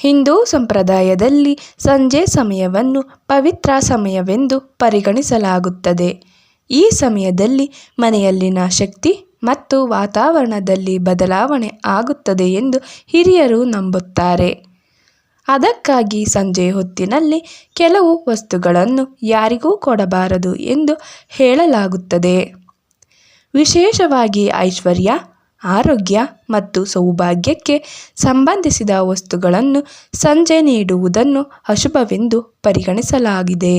ಹಿಂದೂ ಸಂಪ್ರದಾಯದಲ್ಲಿ ಸಂಜೆ ಸಮಯವನ್ನು ಪವಿತ್ರ ಸಮಯವೆಂದು ಪರಿಗಣಿಸಲಾಗುತ್ತದೆ. ಈ ಸಮಯದಲ್ಲಿ ಮನೆಯಲ್ಲಿನ ಶಕ್ತಿ ಮತ್ತು ವಾತಾವರಣದಲ್ಲಿ ಬದಲಾವಣೆ ಆಗುತ್ತದೆ ಎಂದು ಹಿರಿಯರು ನಂಬುತ್ತಾರೆ. ಅದಕ್ಕಾಗಿ ಸಂಜೆ ಹೊತ್ತಿನಲ್ಲಿ ಕೆಲವು ವಸ್ತುಗಳನ್ನು ಯಾರಿಗೂ ಕೊಡಬಾರದು ಎಂದು ಹೇಳಲಾಗುತ್ತದೆ. ವಿಶೇಷವಾಗಿ ಐಶ್ವರ್ಯ, ಆರೋಗ್ಯ ಮತ್ತು ಸೌಭಾಗ್ಯಕ್ಕೆ ಸಂಬಂಧಿಸಿದ ವಸ್ತುಗಳನ್ನು ಸಂಜೆ ನೀಡುವುದನ್ನು ಅಶುಭವೆಂದು ಪರಿಗಣಿಸಲಾಗಿದೆ.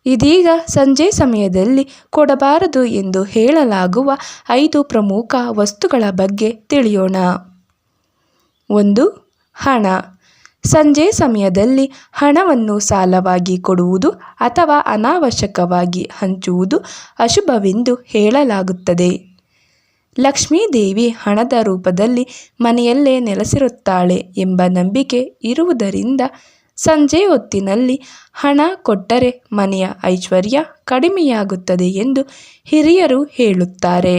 ಇದೀಗ ಸಂಜೆ ಸಮಯದಲ್ಲಿ ಕೊಡಬಾರದು ಎಂದು ಹೇಳಲಾಗುವ 5 ಪ್ರಮುಖ ವಸ್ತುಗಳ ಬಗ್ಗೆ ತಿಳಿಯೋಣ. 1. ಹಣ. ಸಂಜೆ ಸಮಯದಲ್ಲಿ ಹಣವನ್ನು ಸಾಲವಾಗಿ ಕೊಡುವುದು ಅಥವಾ ಅನಾವಶ್ಯಕವಾಗಿ ಹಂಚುವುದು ಅಶುಭವೆಂದು ಹೇಳಲಾಗುತ್ತದೆ. ಲಕ್ಷ್ಮೀ ದೇವಿ ಹಣದ ರೂಪದಲ್ಲಿ ಮನೆಯಲ್ಲೇ ನೆಲೆಸಿರುತ್ತಾಳೆ ಎಂಬ ನಂಬಿಕೆ ಇರುವುದರಿಂದ ಸಂಜೆ ಹೊತ್ತಿನಲ್ಲಿ ಹಣ ಕೊಟ್ಟರೆ ಮನೆಯ ಐಶ್ವರ್ಯ ಕಡಿಮೆಯಾಗುತ್ತದೆ ಎಂದು ಹಿರಿಯರು ಹೇಳುತ್ತಾರೆ.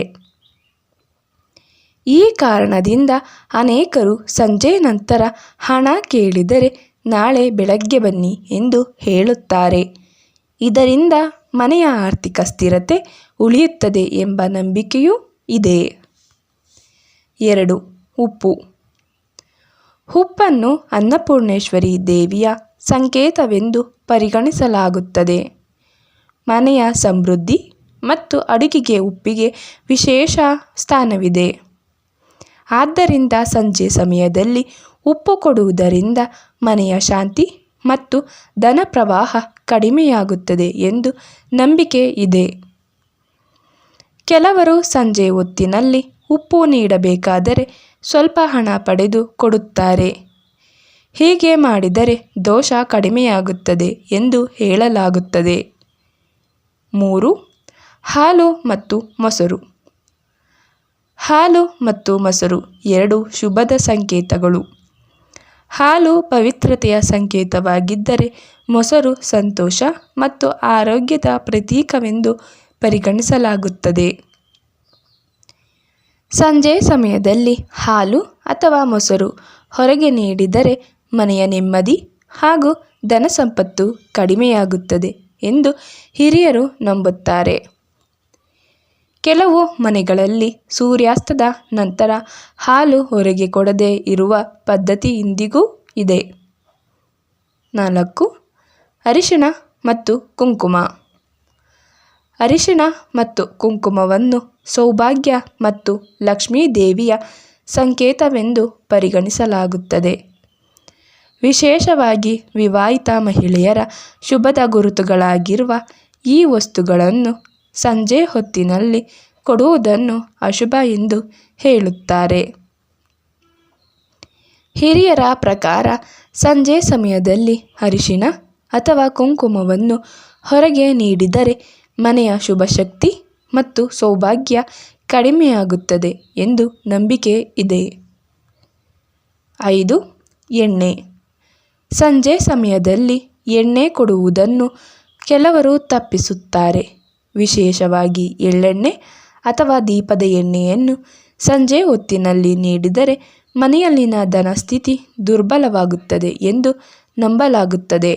ಈ ಕಾರಣದಿಂದ ಅನೇಕರು ಸಂಜೆ ನಂತರ ಹಣ ಕೇಳಿದರೆ ನಾಳೆ ಬೆಳಗ್ಗೆ ಬನ್ನಿ ಎಂದು ಹೇಳುತ್ತಾರೆ. ಇದರಿಂದ ಮನೆಯ ಆರ್ಥಿಕ ಸ್ಥಿರತೆ ಉಳಿಯುತ್ತದೆ ಎಂಬ ನಂಬಿಕೆಯೂ ಇದೆ. 2. ಉಪ್ಪು. ಉಪ್ಪನ್ನು ಅನ್ನಪೂರ್ಣೇಶ್ವರಿ ದೇವಿಯ ಸಂಕೇತವೆಂದು ಪರಿಗಣಿಸಲಾಗುತ್ತದೆ. ಮನೆಯ ಸಮೃದ್ಧಿ ಮತ್ತು ಅಡುಗೆಗೆ ಉಪ್ಪಿಗೆ ವಿಶೇಷ ಸ್ಥಾನವಿದೆ. ಆದ್ದರಿಂದ ಸಂಜೆ ಸಮಯದಲ್ಲಿ ಉಪ್ಪು ಕೊಡುವುದರಿಂದ ಮನೆಯ ಶಾಂತಿ ಮತ್ತು ಧನ ಪ್ರವಾಹ ಕಡಿಮೆಯಾಗುತ್ತದೆ ಎಂದು ನಂಬಿಕೆ ಇದೆ. ಕೆಲವರು ಸಂಜೆ ಹೊತ್ತಿನಲ್ಲಿ ಉಪ್ಪು ನೀಡಬೇಕಾದರೆ ಸ್ವಲ್ಪ ಹಣ ಪಡೆದು ಕೊಡುತ್ತಾರೆ. ಹೀಗೆ ಮಾಡಿದರೆ ದೋಷ ಕಡಿಮೆಯಾಗುತ್ತದೆ ಎಂದು ಹೇಳಲಾಗುತ್ತದೆ. 3. ಹಾಲು ಮತ್ತು ಮೊಸರು. ಹಾಲು ಮತ್ತು ಮೊಸರು 2 ಶುಭದ ಸಂಕೇತಗಳು. ಹಾಲು ಪವಿತ್ರತೆಯ ಸಂಕೇತವಾಗಿದ್ದರೆ ಮೊಸರು ಸಂತೋಷ ಮತ್ತು ಆರೋಗ್ಯದ ಪ್ರತೀಕವೆಂದು ಪರಿಗಣಿಸಲಾಗುತ್ತದೆ. ಸಂಜೆ ಸಮಯದಲ್ಲಿ ಹಾಲು ಅಥವಾ ಮೊಸರು ಹೊರಗೆ ನೀಡಿದರೆ ಮನೆಯ ನೆಮ್ಮದಿ ಹಾಗೂ ಧನ ಸಂಪತ್ತು ಕಡಿಮೆಯಾಗುತ್ತದೆ ಎಂದು ಹಿರಿಯರು ನಂಬುತ್ತಾರೆ. ಕೆಲವು ಮನೆಗಳಲ್ಲಿ ಸೂರ್ಯಾಸ್ತದ ನಂತರ ಹಾಲು ಹೊರಗೆ ಕೊಡದೇ ಇರುವ ಪದ್ಧತಿ ಇಂದಿಗೂ ಇದೆ. 4. ಅರಿಶಿಣ ಮತ್ತು ಕುಂಕುಮ. ಅರಿಶಿಣ ಮತ್ತು ಕುಂಕುಮವನ್ನು ಸೌಭಾಗ್ಯ ಮತ್ತು ಲಕ್ಷ್ಮೀ ದೇವಿಯ ಸಂಕೇತವೆಂದು ಪರಿಗಣಿಸಲಾಗುತ್ತದೆ. ವಿಶೇಷವಾಗಿ ವಿವಾಹಿತ ಮಹಿಳೆಯರ ಶುಭದ ಗುರುತುಗಳಾಗಿರುವ ಈ ವಸ್ತುಗಳನ್ನು ಸಂಜೆ ಹೊತ್ತಿನಲ್ಲಿ ಕೊಡುವುದನ್ನು ಅಶುಭ ಎಂದು ಹೇಳುತ್ತಾರೆ. ಹಿರಿಯರ ಪ್ರಕಾರ ಸಂಜೆ ಸಮಯದಲ್ಲಿ ಅರಿಶಿಣ ಅಥವಾ ಕುಂಕುಮವನ್ನು ಹೊರಗೆ ನೀಡಿದರೆ ಮನೆಯ ಶುಭಶಕ್ತಿ ಮತ್ತು ಸೌಭಾಗ್ಯ ಕಡಿಮೆಯಾಗುತ್ತದೆ ಎಂದು ನಂಬಿಕೆ ಇದೆ. 5. ಎಣ್ಣೆ. ಸಂಜೆ ಸಮಯದಲ್ಲಿ ಎಣ್ಣೆ ಕೊಡುವುದನ್ನು ಕೆಲವರು ತಪ್ಪಿಸುತ್ತಾರೆ. ವಿಶೇಷವಾಗಿ ಎಳ್ಳೆಣ್ಣೆ ಅಥವಾ ದೀಪದ ಎಣ್ಣೆಯನ್ನು ಸಂಜೆ ಹೊತ್ತಿನಲ್ಲಿ ನೀಡಿದರೆ ಮನೆಯಲ್ಲಿನ ಧನ ಸ್ಥಿತಿ ದುರ್ಬಲವಾಗುತ್ತದೆ ಎಂದು ನಂಬಲಾಗುತ್ತದೆ.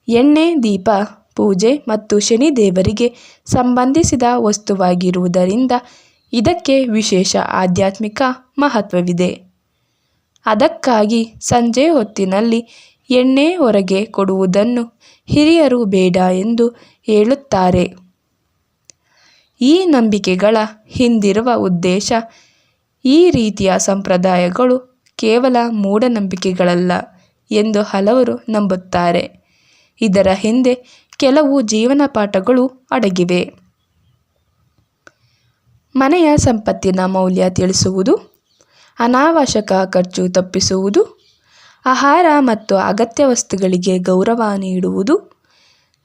ಎಣ್ಣೆ ದೀಪ ಪೂಜೆ ಮತ್ತು ಶನಿ ದೇವರಿಗೆ ಸಂಬಂಧಿಸಿದ ವಸ್ತುವಾಗಿರುವುದರಿಂದ ಇದಕ್ಕೆ ವಿಶೇಷ ಆಧ್ಯಾತ್ಮಿಕ ಮಹತ್ವವಿದೆ. ಅದಕ್ಕಾಗಿ ಸಂಜೆ ಹೊತ್ತಿನಲ್ಲಿ ಎಣ್ಣೆ ಹೊರಗೆ ಕೊಡುವುದನ್ನು ಹಿರಿಯರು ಬೇಡ ಎಂದು ಹೇಳುತ್ತಾರೆ. ಈ ನಂಬಿಕೆಗಳ ಹಿಂದಿರುವ ಉದ್ದೇಶ ಈ ರೀತಿಯ ಸಂಪ್ರದಾಯಗಳು ಕೇವಲ ಮೂಢನಂಬಿಕೆಗಳಲ್ಲ ಎಂದು ಹಲವರು ನಂಬುತ್ತಾರೆ. ಇದರ ಹಿಂದೆ ಕೆಲವು ಜೀವನ ಪಾಠಗಳು ಅಡಗಿವೆ. ಮನೆಯ ಸಂಪತ್ತಿನ ಮೌಲ್ಯ ತಿಳಿಸುವುದು, ಅನಾವಶ್ಯಕ ಖರ್ಚು ತಪ್ಪಿಸುವುದು, ಆಹಾರ ಮತ್ತು ಅಗತ್ಯ ವಸ್ತುಗಳಿಗೆ ಗೌರವ ನೀಡುವುದು,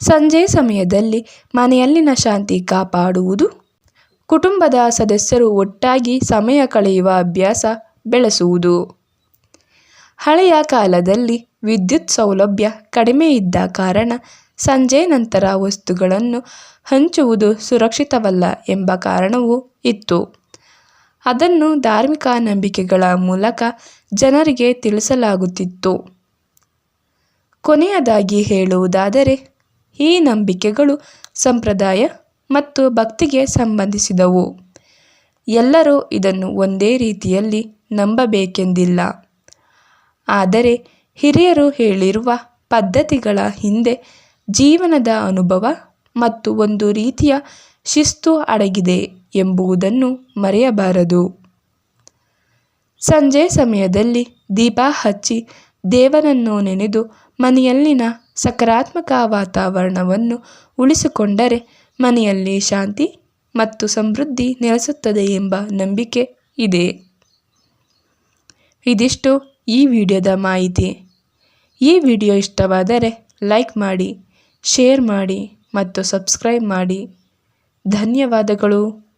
ಸಂಜೆ ಸಮಯದಲ್ಲಿ ಮನೆಯಲ್ಲಿನ ಶಾಂತಿ ಕಾಪಾಡುವುದು, ಕುಟುಂಬದ ಸದಸ್ಯರು ಒಟ್ಟಾಗಿ ಸಮಯ ಕಳೆಯುವ ಅಭ್ಯಾಸ ಬೆಳೆಸುವುದು. ಹಳೆಯ ಕಾಲದಲ್ಲಿ ವಿದ್ಯುತ್ ಸೌಲಭ್ಯ ಕಡಿಮೆ ಇದ್ದ ಕಾರಣ ಸಂಜೆ ನಂತರ ವಸ್ತುಗಳನ್ನು ಹಂಚುವುದು ಸುರಕ್ಷಿತವಲ್ಲ ಎಂಬ ಕಾರಣವೂ ಇತ್ತು. ಅದನ್ನು ಧಾರ್ಮಿಕ ನಂಬಿಕೆಗಳ ಮೂಲಕ ಜನರಿಗೆ ತಿಳಿಸಲಾಗುತ್ತಿತ್ತು. ಕೊನೆಯದಾಗಿ ಹೇಳುವುದಾದರೆ, ಈ ನಂಬಿಕೆಗಳು ಸಂಪ್ರದಾಯ ಮತ್ತು ಭಕ್ತಿಗೆ ಸಂಬಂಧಿಸಿದವು. ಎಲ್ಲರೂ ಇದನ್ನು ಒಂದೇ ರೀತಿಯಲ್ಲಿ ನಂಬಬೇಕೆಂದಿಲ್ಲ. ಆದರೆ ಹಿರಿಯರು ಹೇಳಿರುವ ಪದ್ಧತಿಗಳ ಹಿಂದೆ ಜೀವನದ ಅನುಭವ ಮತ್ತು ಒಂದು ರೀತಿಯ ಶಿಸ್ತು ಅಡಗಿದೆ ಎಂಬುದನ್ನು ಮರೆಯಬಾರದು. ಸಂಜೆ ಸಮಯದಲ್ಲಿ ದೀಪ ಹಚ್ಚಿ ದೇವರನ್ನು ನೆನೆದು ಮನೆಯಲ್ಲಿನ ಸಕಾರಾತ್ಮಕ ವಾತಾವರಣವನ್ನು ಉಳಿಸಿಕೊಂಡರೆ ಮನೆಯಲ್ಲಿ ಶಾಂತಿ ಮತ್ತು ಸಮೃದ್ಧಿ ನೆಲೆಸುತ್ತದೆ ಎಂಬ ನಂಬಿಕೆ ಇದೆ. ಇದಿಷ್ಟು ಈ ವಿಡಿಯೋದ ಮಾಹಿತಿ. ಈ ವಿಡಿಯೋ ಇಷ್ಟವಾದರೆ ಲೈಕ್ ಮಾಡಿ, ಶೇರ್ ಮಾಡಿ ಮತ್ತು ಸಬ್ಸ್ಕ್ರೈಬ್ ಮಾಡಿ. ಧನ್ಯವಾದಗಳು.